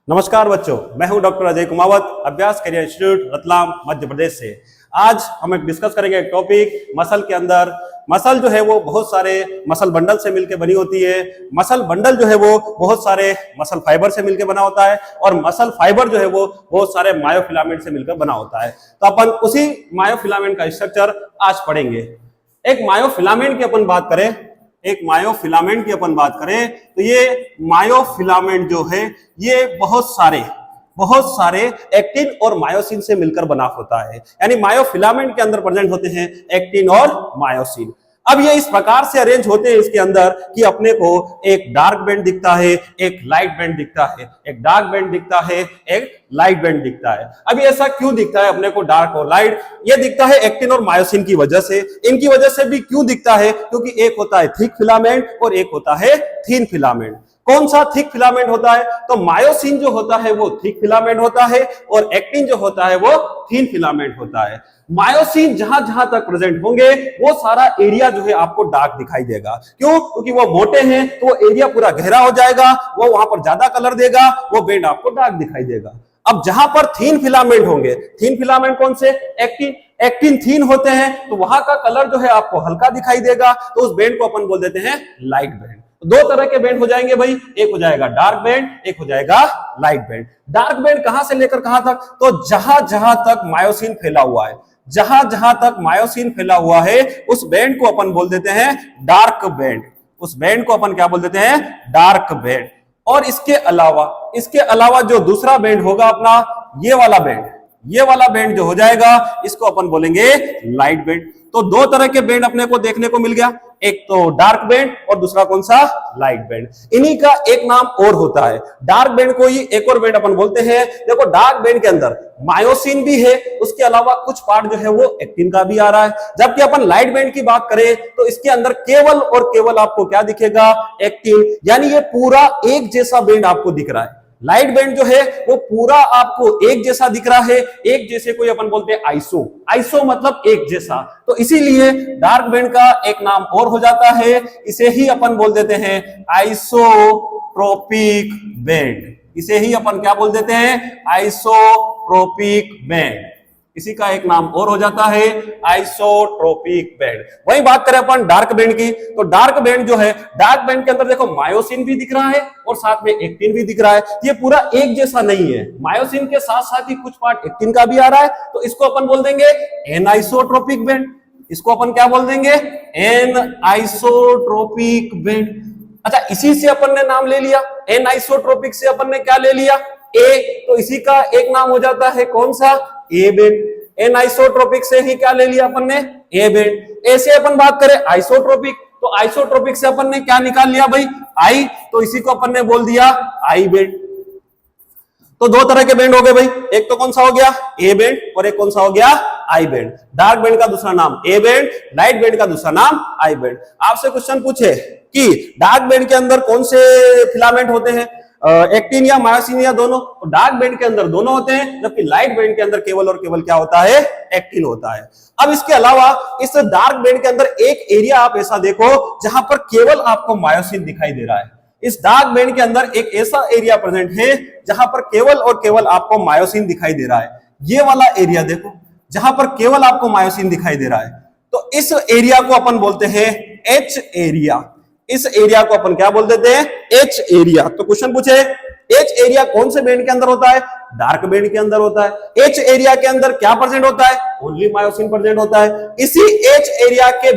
नमस्कार बच्चों, मैं हूं डॉक्टर अजय कुमावत, अभ्यास करियर इंस्टीट्यूट रतलाम मध्य प्रदेश से। आज हम एक डिस्कस करेंगे एक टॉपिक मसल के अंदर। मसल जो है वो बहुत सारे मसल बंडल से मिलकर बनी होती है। मसल बंडल जो है वो बहुत सारे मसल फाइबर से मिलकर बना होता है और मसल फाइबर जो है वो बहुत सारे मायोफिलामेंट से मिलकर बना होता है। तो अपन उसी मायोफिलामेंट का स्ट्रक्चर आज पढ़ेंगे। एक मायोफिलामेंट की अपन बात करें तो ये मायोफिलामेंट जो है ये बहुत सारे एक्टिन और मायोसिन से मिलकर बना होता है। यानी मायोफिलामेंट के अंदर प्रेजेंट होते हैं एक्टिन और मायोसिन। अब ये इस प्रकार से अरेंज होते हैं इसके अंदर कि अपने को एक डार्क बैंड दिखता है, एक लाइट बैंड दिखता है, एक डार्क बैंड दिखता है, एक लाइट बैंड दिखता है। अब ऐसा क्यों दिखता है अपने को डार्क और लाइट? ये दिखता है एक्टिन और मायोसिन की वजह से। इनकी वजह से भी क्यों दिखता है? क्योंकि एक होता है थिक फिलामेंट और एक होता है थिन फिलामेंट। कौन सा थिक फिलामेंट होता है? तो मायोसिन जो होता है वो थिक फिलामेंट होता है और एक्टिन जो होता है वो थिन फिलामेंट होता है। मायोसिन जहां जहां तक प्रेजेंट होंगे वो सारा एरिया जो है आपको डार्क दिखाई देगा। क्यों? क्योंकि वो मोटे हैं तो वो एरिया पूरा गहरा हो जाएगा, वो वहां पर ज्यादा कलर देगा, वो बैंड आपको डार्क दिखाई देगा। अब जहां पर थिन फिलामेंट होंगे, थिन फिलामेंट कौन से? एक्टिन थिन होते हैं तो वहां का कलर जो है आपको हल्का दिखाई देगा, तो उस बैंड को अपन बोल देते हैं लाइट बैंड। दो तरह के बैंड हो जाएंगे भाई, एक हो जाएगा डार्क बैंड, एक हो जाएगा लाइट बैंड। डार्क बैंड कहां से लेकर कहां तक? तो जहां जहां तक मायोसिन फैला हुआ है, जहां जहां तक मायोसिन फैला हुआ है उस बैंड को अपन बोल देते हैं डार्क बैंड। उस बैंड को अपन क्या बोल देते हैं? Dark band. और इसके अलावा जो दूसरा बैंड होगा अपना ये वाला बैंड जो हो जाएगा इसको अपन बोलेंगे लाइट बैंड। तो दो तरह के बैंड अपने को देखने को मिल गया, एक तो डार्क बैंड और दूसरा कौन सा? Light band. इन्हीं का एक नाम और होता है, डार्क बैंड को ही एक और बैंड अपन बोलते हैं। देखो डार्क बैंड के अंदर मायोसिन भी है, उसके अलावा कुछ पार्ट जो है वो एक्टिन का भी आ रहा है। जबकि अपन लाइट बैंड की बात करें तो इसके अंदर केवल और केवल आपको क्या दिखेगा? एक्टिन। यानी ये पूरा एक जैसा बैंड आपको दिख रहा है। लाइट बैंड जो है वो पूरा आपको एक जैसा दिख रहा है। एक जैसे कोई अपन बोलते हैं आइसो मतलब एक जैसा। तो इसीलिए डार्क बैंड का एक नाम और हो जाता है, इसे ही अपन बोल देते हैं आइसोट्रोपिक बैंड। इसे ही अपन क्या बोल देते हैं? Isotropic band. इसी का एक नाम और हो जाता है आइसोट्रोपिक बैंड। वही बात करें अपन डार्क बैंड की, तो डार्क बैंड जो है, डार्क बैंड के अंदर देखो मायोसिन भी दिख रहा है और साथ में एक्टिन भी दिख रहा है। ये पूरा एक जैसा नहीं है, मायोसिन के साथ साथ ही कुछ पार्ट एक्टिन का भी आ रहा है, तो इसको अपन बोल देंगे एनाइसोट्रोपिक बैंड। इसको अपन क्या बोल देंगे? Anisotropic band. अच्छा, इसी से अपन ने नाम ले लिया, एनाइसोट्रोपिक से अपन ने क्या ले लिया? ए। तो इसी का एक नाम हो जाता है कौन सा? A band. एनाइसोट्रोपिक से ही क्या ले लिया अपन ने? A band. ऐसे अपन बात करें आइसोट्रोपिक, तो आइसोट्रोपिक से अपन ने क्या निकाल लिया भाई? आई। तो इसी को अपन ने बोल दिया आई बैंड। तो दो तरह के बैंड हो गए भाई, एक तो कौन सा हो गया? ए बैंड, और एक कौन सा हो गया? I band. डार्क बैंड का दूसरा नाम ए बैंड, लाइट बैंड का दूसरा नाम आई बैंड। आपसे क्वेश्चन पूछे कि डार्क बैंड के अंदर कौन से फिलामेंट होते हैं, एक्टिन या मायोसिन या दोनों? तो डार्क बैंड के अंदर दोनों होते हैं, जबकि लाइट बैंड के अंदर केवल और केवल क्या होता है? एक्टिन होता है। अब इसके अलावा इस डार्क बैंड के अंदर एक एरिया आप ऐसा देखो जहां पर केवल आपको मायोसिन दिखाई दे रहा है। इस डार्क बैंड के अंदर एक ऐसा एरिया प्रेजेंट है जहां पर केवल और केवल आपको मायोसिन दिखाई दे रहा है। ये वाला एरिया देखो जहां पर केवल आपको मायोसिन दिखाई दे रहा है, तो इस एरिया को अपन बोलते हैं एच एरिया। इस एरिया को अपन क्या बोल देते हैं? H area. तो क्वेश्चन पूछे एच एरिया कौन से बैंड के अंदर होता है? डार्क बैंड के अंदर होता है। एच एरिया के अंदर क्या प्रेजेंट होता है? ओनली मायोसिन प्रेजेंट होता है। इसी एच एरिया के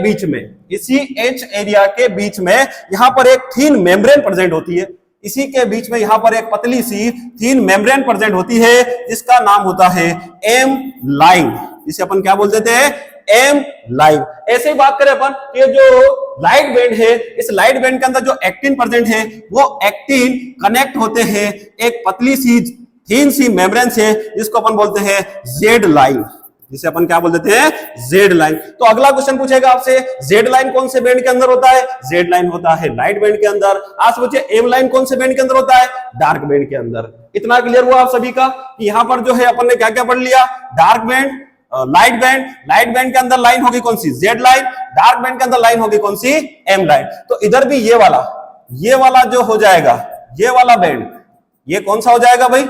बीच में यहां पर एक थीन मेम्ब्रेन प्रेजेंट होती है। इसी के बीच में यहां पर एक पतली सी थीन मेम्ब्रेन प्रेजेंट होती है जिसका नाम होता है एम लाइन। जिसे अपन क्या बोल देते हैं? M line. ऐसे ही बात करें अपन, ये जो लाइट बैंड है, इस लाइट बैंड के अंदर जो एक्टिन प्रेजेंट है वो एक्टिन कनेक्ट होते हैं एक पतली सी थीन सी मेम्ब्रेन से, जिसको अपन बोलते हैं जेड लाइन। जिसे अपन क्या बोल देते हैं? Z line. तो अगला क्वेश्चन पूछेगा आपसे, जेड लाइन कौन से बैंड के अंदर होता है? जेड लाइन होता है लाइट बैंड के अंदर। आज पूछे एम लाइन कौन से बैंड के अंदर होता है? डार्क बैंड के अंदर। इतना क्लियर हुआ आप सभी का कि यहां पर जो है अपन ने क्या क्या पढ़ लिया? Dark band, light band. Light band के अंदर लाइन होगी कौन सी? Z line. डार्क बैंड के अंदर लाइन होगी कौन सी? M line. तो इधर भी ये वाला जो हो जाएगा ये वाला बैंड, ये कौन सा हो जाएगा भाई,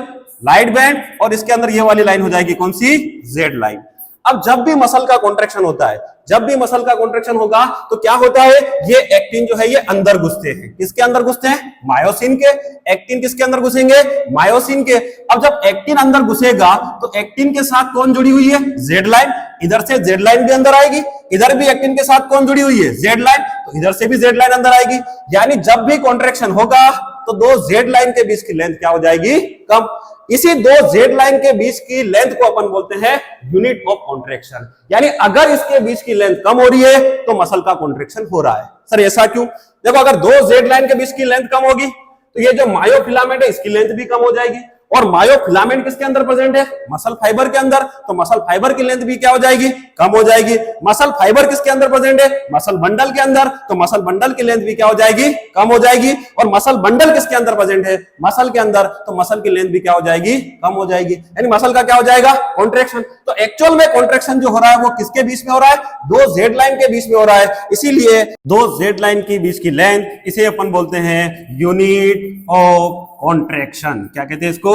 लाइट बैंड, और इसके अंदर ये वाली लाइन हो जाएगी कौन सी, जेड लाइन। अब जब भी मसल का कॉन्ट्रैक्शन होता है, जब भी मसल का कॉन्ट्रैक्शन होगा तो क्या होता है, ये एक्टिन जो है ये अंदर घुसते हैं, किसके अंदर घुसते हैं, मायोसिन के। एक्टिन किसके अंदर घुसेंगे, मायोसिन के। अब जब एक्टिन अंदर घुसेगा तो एक्टिन के साथ कौन जुड़ी हुई है, जेड लाइन, इधर से जेड लाइन भी अंदर आएगी, इधर भी एक्टिन के साथ कौन जुड़ी हुई है, जेड लाइन, तो इधर से भी जेड लाइन अंदर आएगी। यानी जब भी कॉन्ट्रैक्शन होगा तो दो जेड लाइन के बीच की लेंथ क्या हो जाएगी, कम। इसी दो जेड लाइन के बीच की लेंथ को अपन बोलते हैं यूनिट ऑफ कॉन्ट्रैक्शन। यानी अगर इसके बीच की लेंथ कम हो रही है तो मसल का कॉन्ट्रैक्शन हो रहा है। सर ऐसा क्यों, देखो अगर दो जेड लाइन के बीच की लेंथ कम होगी तो ये जो मायोफिलामेंट है इसकी लेंथ भी कम हो जाएगी, और मायोफिलामेंट किसके अंदर प्रेजेंट है, मसल फाइबर के अंदर, तो मसल फाइबर की लेंथ भी क्या हो जाएगी, कम हो जाएगी। मसल फाइबर किसके अंदर प्रेजेंट है, मसल बंडल के अंदर, तो मसल बंडल की लेंथ भी क्या हो जाएगी, कम हो जाएगी। और मसल बंडल किसके अंदर प्रेजेंट है, मसल के अंदर, तो मसल की लेंथ भी क्या हो जाएगी, कम हो जाएगी। यानी मसल का क्या हो जाएगा, कॉन्ट्रैक्शन। तो एक्चुअल में कॉन्ट्रैक्शन जो हो रहा है वो किसके बीच में हो रहा है, दो जेड लाइन के बीच में हो रहा है। इसीलिए दो जेड लाइन के बीच की लेंथ, इसे अपन बोलते हैं यूनिट ऑफ कॉन्ट्रैक्शन। क्या कहते हैं इसको,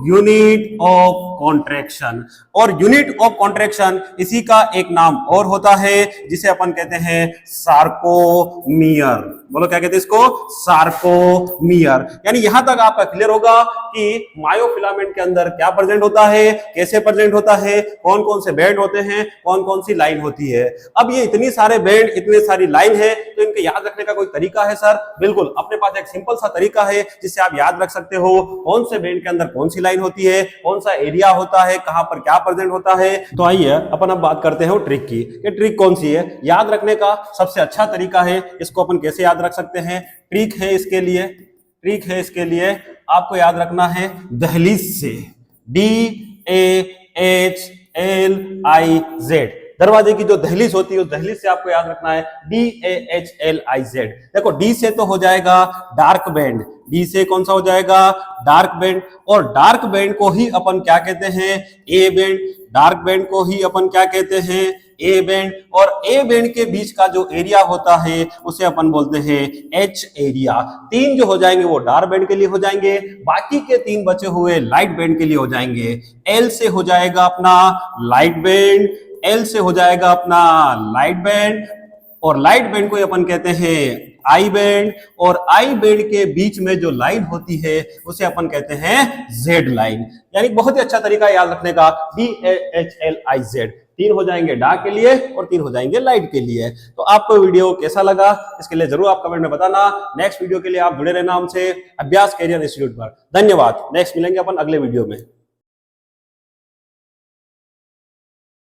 यूनिट ऑफ कॉन्ट्रैक्शन। और यूनिट ऑफ कॉन्ट्रैक्शन इसी का एक नाम और होता है जिसे अपन कहते हैं सार्कोमियर। बोलो क्या कहते हैं इसको, सार्कोमियर। यानी यहां तक आपका क्लियर होगा कि मायोफिलामेंट के अंदर क्या प्रेजेंट होता है, कैसे प्रेजेंट होता है, कौन कौन से बैंड होते हैं, कौन कौन सी लाइन होती है। अब ये इतनी सारे बैंड, इतनी सारी लाइन है, तो इनके याद रखने का कोई तरीका है सर? बिल्कुल, अपने पास एक सिंपल सा तरीका है जिससे आप याद रख सकते हो कौन से बैंड के अंदर कौन सी लाइन होती है, कौन सा एरिया होता है, कहां पर क्या प्रेजेंट होता है। तो आइए अपन अब बात करते हैं ट्रिक की। ये ट्रिक कौन सी है, याद रखने का सबसे अच्छा तरीका है, इसको अपन कैसे याद रख सकते हैं। ट्रिक है इसके लिए आपको याद रखना है दहलीज से, DAHLIZ, दरवाजे की जो दहलीज होती है उस दहलीज से आपको याद रखना है DAHLIZ। देखो डी से तो हो जाएगा डार्क बैंड, डी से कौन सा हो जाएगा, डार्क बैंड। और डार्क बैंड को ही अपन क्या कहते हैं, ए बैंड। डार्क बैंड को ही अपन क्या कहते हैं, ए बैंड। और ए बैंड के बीच का जो एरिया होता है उसे अपन बोलते हैं एच एरिया। तीन जो हो जाएंगे वो डार्क बैंड के लिए हो जाएंगे, बाकी के तीन बचे हुए लाइट बैंड के लिए हो जाएंगे। एल से हो जाएगा अपना लाइट बैंड, एल से हो जाएगा अपना लाइट बैंड, और लाइट बैंड को अपन कहते हैं आई बैंड। और आई बैंड के बीच में जो लाइन होती है उसे अपन कहते हैं जेड लाइन। यानी बहुत ही अच्छा तरीका याद रखने का, DAHLIZ। तीन हो जाएंगे डार्क के लिए और तीन हो जाएंगे लाइट के लिए। तो आपको वीडियो कैसा लगा इसके लिए जरूर आप कमेंट में बताना। नेक्स्ट वीडियो के लिए आप जुड़े रहना हमसे अभ्यास कैरियर इंस्टीट्यूट पर। धन्यवाद। नेक्स्ट मिलेंगे अपन अगले वीडियो में।